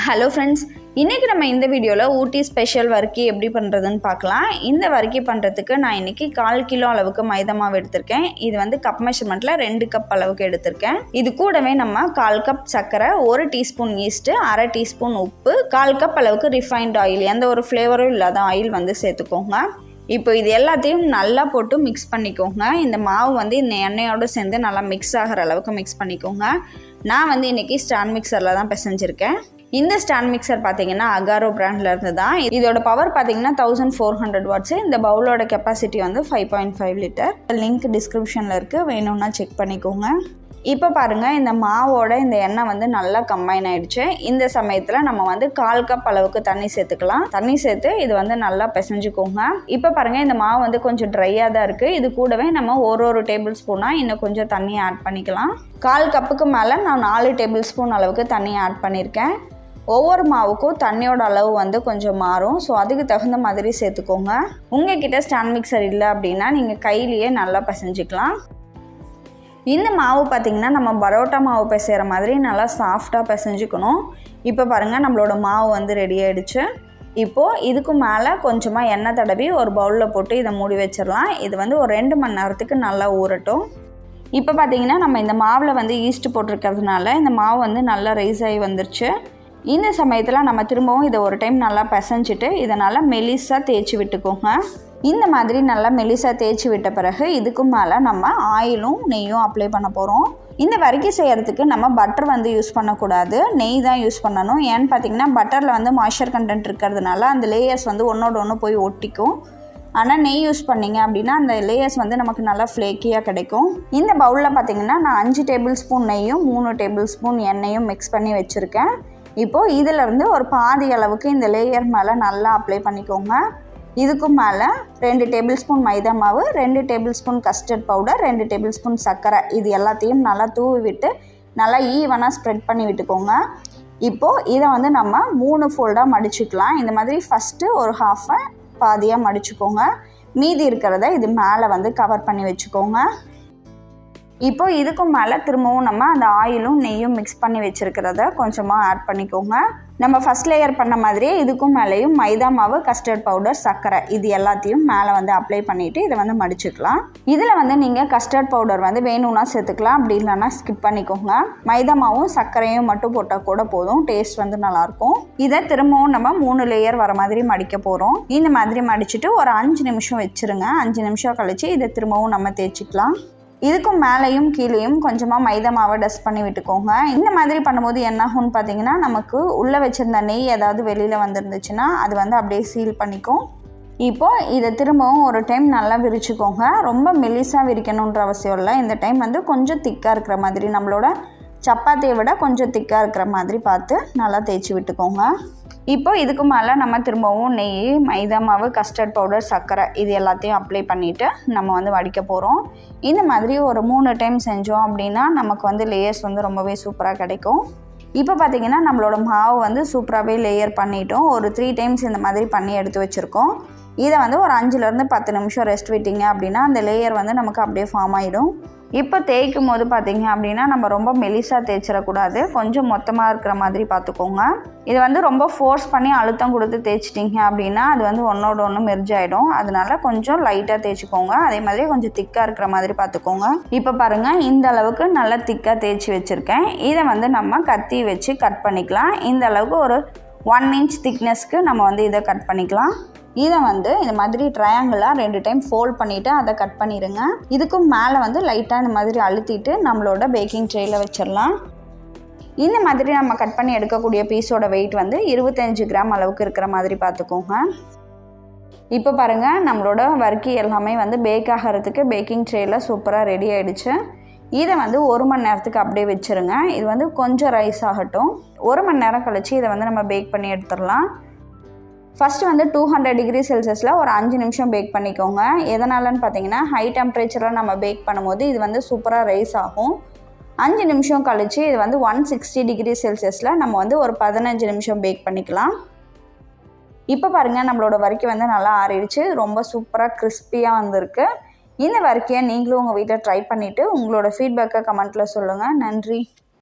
Hello friends, இன்றைக்கி நம்ம இந்த வீடியோவில் ஊட்டி ஸ்பெஷல் வர்க்கி எப்படி பண்ணுறதுன்னு பார்க்கலாம். இந்த வர்க்கி பண்ணுறதுக்கு நான் இன்றைக்கி 1/4 கிலோ அளவுக்கு மைதா மாவு எடுத்திருக்கேன். இது வந்து கப் மெஷர்மெண்ட்டில் 2 கப் அளவுக்கு எடுத்திருக்கேன். இது கூடவே நம்ம 1/4 கப் சர்க்கரை, 1 டீஸ்பூன் ஈஸ்ட்டு, 1/2 டீஸ்பூன் உப்பு, 1/4 கப் அளவுக்கு ரிஃபைன்ட் ஆயில், எந்த ஒரு ஃப்ளேவரும் இல்லாத ஆயில் வந்து சேர்த்துக்கோங்க. இப்போ இது எல்லாத்தையும் நல்லா போட்டு மிக்ஸ் பண்ணிக்கோங்க. இந்த மாவு வந்து இந்த எண்ணெயோடு சேர்ந்து நல்லா மிக்ஸ் ஆகிற அளவுக்கு மிக்ஸ் பண்ணிக்கோங்க. நான் வந்து இன்றைக்கி ஸ்டாண்ட் மிக்சரில் தான் பிசைஞ்சிருக்கேன். இந்த ஸ்டாண்ட் மிக்சர் பார்த்தீங்கன்னா அகாரோ பிராண்டில் இருந்து தான். இதோட பவர் பார்த்தீங்கன்னா 1400 வாட்ஸு. இந்த பவுலோட கெப்பாசிட்டி வந்து 5.5 லிட்டர். லிங்க் டிஸ்கிரிப்ஷனில் இருக்குது, வேணும்னா செக் பண்ணிக்கோங்க. இப்போ பாருங்கள், இந்த மாவோட இந்த எண்ணெய் வந்து நல்லா கம்பைன் ஆகிடுச்சு. இந்த சமயத்தில் நம்ம வந்து 1/4 கப் அளவுக்கு தண்ணி சேர்த்துக்கலாம். தண்ணி சேர்த்து இது வந்து நல்லா பிசைஞ்சுக்கோங்க. இப்போ பாருங்கள், இந்த மாவு வந்து கொஞ்சம் ட்ரையாக தான் இருக்குது. இது கூடவே நம்ம ஒரு டேபிள் ஸ்பூனாக இன்னும் கொஞ்சம் தண்ணி ஆட் பண்ணிக்கலாம். 1/4 கப்புக்கு மேலே நான் 4 டேபிள் ஸ்பூன் அளவுக்கு தண்ணி ஆட் பண்ணியிருக்கேன். ஒவ்வொரு மாவுக்கும் தண்ணியோட அளவு வந்து கொஞ்சம் மாறும். ஸோ அதுக்கு தகுந்த மாதிரி சேர்த்துக்கோங்க. உங்ககிட்ட ஸ்டாண்ட் மிக்சர் இல்லை அப்படின்னா நீங்கள் கையிலேயே நல்லா பிசைஞ்சிக்கலாம். இந்த மாவு பார்த்திங்கன்னா நம்ம பரோட்டா மாவு பிசைகிற மாதிரி நல்லா சாஃப்டாக பிசைஞ்சிக்கணும். இப்போ பாருங்கள், நம்மளோட மாவு வந்து ரெடி ஆகிடுச்சு. இப்போது இதுக்கு மேலே கொஞ்சமாக எண்ணெய் தடவி ஒரு பவுலில் போட்டு இதை மூடி வச்சிடலாம். இது வந்து ஒரு 2 மணி நேரத்துக்கு நல்லா ஊறட்டும். இப்போ பார்த்திங்கன்னா நம்ம இந்த மாவில் வந்து ஈஸ்ட் போட்டிருக்கிறதுனால இந்த மாவு வந்து நல்லா ரைஸ் ஆகி வந்துருச்சு. இந்த சமயத்தில் நம்ம திரும்பவும் இதை ஒரு டைம் நல்லா பிசைஞ்சிட்டு இதை நல்லா மெலிசாக தேய்ச்சி விட்டுக்கோங்க. இந்த மாதிரி நல்லா மெலிசாக தேய்ச்சி விட்ட பிறகு இதுக்கு மேலே நம்ம ஆயிலும் நெய்யும் அப்ளை பண்ண போகிறோம். இந்த வர்க்கி செய்கிறதுக்கு நம்ம பட்டர் வந்து யூஸ் பண்ணக்கூடாது, நெய் தான் யூஸ் பண்ணணும். ஏன்னு பார்த்திங்கன்னா பட்டரில் வந்து மாய்ஸ்சர் கண்டென்ட் இருக்கிறதுனால அந்த லேயர்ஸ் வந்து ஒன்றோட ஒன்று போய் ஒட்டிக்கும். ஆனால் நெய் யூஸ் பண்ணிங்க அப்படின்னா அந்த லேயர்ஸ் வந்து நமக்கு நல்லா ஃப்ளேக்கியாக கிடைக்கும். இந்த பவுலில் பார்த்திங்கன்னா நான் 5 டேபிள் ஸ்பூன் நெய்யும் 3 டேபிள் ஸ்பூன் எண்ணெயும் மிக்ஸ் பண்ணி வச்சுருக்கேன். இப்போது இதிலேருந்து ஒரு பாதி அளவுக்கு இந்த லேயர் மேலே நல்லா அப்ளை பண்ணிக்கோங்க. இதுக்கு மேலே 2 டேபிள் ஸ்பூன் மைதா மாவு, 2 table spoon custard powder, 2 table spoon சர்க்கரை, இது எல்லாத்தையும் நல்லா தூவி விட்டு நல்லா ஈவனாக ஸ்ப்ரெட் பண்ணி விட்டுக்கோங்க. இப்போது இதை வந்து நம்ம 3 ஃபோல்டாக மடிச்சுக்கலாம். இந்த மாதிரி ஃபஸ்ட்டு ஒரு ஹாஃபை பாதியாக மடிச்சுக்கோங்க. மீதி இருக்கிறத இது மேலே வந்து கவர் பண்ணி வச்சுக்கோங்க. இப்போ இதுக்கும் மேலே திரும்பவும் நம்ம அந்த ஆயிலும் நெய்யும் மிக்ஸ் பண்ணி வச்சுருக்கிறத கொஞ்சமாக ஆட் பண்ணிக்கோங்க. நம்ம ஃபஸ்ட் லேயர் பண்ண மாதிரியே இதுக்கும் மேலேயும் மைதா மாவு, கஸ்டர்ட் பவுடர், சர்க்கரை, இது எல்லாத்தையும் மேலே வந்து அப்ளை பண்ணிவிட்டு இதை வந்து மடிச்சுக்கலாம். இதில் வந்து நீங்கள் கஸ்டர்ட் பவுடர் வந்து வேணும்னா சேர்த்துக்கலாம், அப்படி இல்லைன்னா ஸ்கிப் பண்ணிக்கோங்க. மைதா மாவும் சர்க்கரையும் மட்டும் போட்டால் கூட போதும், டேஸ்ட் வந்து நல்லாயிருக்கும். இதை திரும்பவும் நம்ம 3 லேயர் வர மாதிரி மடிக்க போகிறோம். இந்த மாதிரி மடிச்சுட்டு ஒரு 5 நிமிஷம் வச்சுருங்க. 5 நிமிஷம் கழித்து இதை திரும்பவும் நம்ம தேய்ச்சிக்கலாம். இதுக்கும் மேலேயும் கீழேயும் கொஞ்சமாக மைதா மாவை டஸ்ட் பண்ணி விட்டுக்கோங்க. இந்த மாதிரி பண்ணும்போது என்ன ஆகும்னு பார்த்தீங்கன்னா, நமக்கு உள்ளே வச்சுருந்த நெய் ஏதாவது வெளியில் வந்துருந்துச்சுன்னா அது வந்து அப்படியே சீல் பண்ணிக்கும். இப்போது இதை திரும்பவும் ஒரு டைம் நல்லா விரிச்சுக்கோங்க. ரொம்ப மெலிசாக விரிக்கணுன்ற அவசியம் இல்லை. இந்த டைம் வந்து கொஞ்சம் திக்காக இருக்கிற மாதிரி, நம்மளோட சப்பாத்தியை விட கொஞ்சம் திக்காக இருக்கிற மாதிரி பார்த்து நல்லா தேய்ச்சி விட்டுக்கோங்க. இப்போ இதுக்கு மேலே நம்ம திரும்பவும் நெய், மைதா மாவு, கஸ்டர்ட் பவுடர், சர்க்கரை, இது எல்லாத்தையும் அப்ளை பண்ணிவிட்டு நம்ம வந்து வடிக்க போகிறோம். இந்த மாதிரி ஒரு 3 டைம் செஞ்சோம் அப்படின்னா நமக்கு வந்து லேயர்ஸ் வந்து ரொம்பவே சூப்பராக கிடைக்கும். இப்போ பார்த்திங்கன்னா நம்மளோட மாவு வந்து சூப்பராகவே லேயர் பண்ணிட்டோம். ஒரு 3 டைம்ஸ் இந்த மாதிரி பண்ணி எடுத்து வச்சுருக்கோம். இதை வந்து ஒரு 5லேருந்து 10 நிமிஷம் ரெஸ்ட் விட்டிங்க அப்படின்னா அந்த லேயர் வந்து நமக்கு அப்படியே ஃபார்ம் ஆகிடும். இப்போ தேய்க்கும் போது பார்த்திங்க அப்படின்னா நம்ம ரொம்ப மெலிசாக தேய்ச்சிடக்கூடாது, கொஞ்சம் மொத்தமாக இருக்கிற மாதிரி பார்த்துக்கோங்க. இது வந்து ரொம்ப ஃபோர்ஸ் பண்ணி அழுத்தம் கொடுத்து தேய்ச்சிட்டிங்க அப்படின்னா அது வந்து ஒன்றோட ஒன்று மெர்ஜ் ஆகிடும். அதனால கொஞ்சம் லைட்டாக தேய்ச்சிக்கோங்க. அதே மாதிரி கொஞ்சம் திக்காக இருக்கிற மாதிரி பார்த்துக்கோங்க. இப்போ பாருங்கள், இந்த அளவுக்கு நல்லா திக்காக தேய்ச்சி வச்சுருக்கேன். இதை வந்து நம்ம கத்தி வச்சு கட் பண்ணிக்கலாம். இந்த அளவுக்கு ஒரு 1 இன்ச் திக்னஸ்க்கு நம்ம வந்து இதை கட் பண்ணிக்கலாம். இதை வந்து இந்த மாதிரி ட்ரையாங்கிளாக 2 டைம் ஃபோல்ட் பண்ணிவிட்டு அதை கட் பண்ணிடுங்க. இதுக்கும் மேலே வந்து லைட்டாக இந்த மாதிரி அழுத்திட்டு நம்மளோட பேக்கிங் ட்ரேயில் வச்சிடலாம். இந்த மாதிரி நம்ம கட் பண்ணி எடுக்கக்கூடிய பீஸோட வெயிட் வந்து 25 கிராம் அளவுக்கு இருக்கிற மாதிரி பார்த்துக்கோங்க. இப்போ பாருங்கள், நம்மளோட வர்க்கி எல்லாமே வந்து பேக் ஆகிறதுக்கு பேக்கிங் ட்ரேயில் சூப்பராக ரெடி ஆகிடுச்சு. இதை வந்து 1 மணி நேரத்துக்கு அப்படியே வச்சுருங்க. இது வந்து கொஞ்சம் ரைஸ் ஆகட்டும். 1 மணி நேரம் கழித்து இதை வந்து நம்ம பேக் பண்ணி எடுத்துடலாம். ஃபஸ்ட்டு வந்து 200 டிகிரி செல்சியஸில் ஒரு 5 நிமிஷம் பேக் பண்ணிக்கோங்க. எதனாலன்னு பார்த்தீங்கன்னா, ஹை டெம்பரேச்சரில் நம்ம பேக் பண்ணும்போது இது வந்து சூப்பராக ரைஸ் ஆகும். 5 நிமிஷம் கழித்து இது வந்து 160 டிகிரி செல்சியஸில் நம்ம வந்து ஒரு 15 நிமிஷம் பேக் பண்ணிக்கலாம். இப்போ பாருங்கள், நம்மளோட வர்க்கி வந்து நல்லா ஆறிடுச்சு. ரொம்ப சூப்பராக கிறிஸ்பியாக வந்திருக்கு. இந்த வர்க்கியை நீங்களும் உங்கள் வீட்டில் ட்ரை பண்ணிவிட்டு உங்களோட ஃபீட்பேக்கை கமெண்ட்டில் சொல்லுங்கள். நன்றி.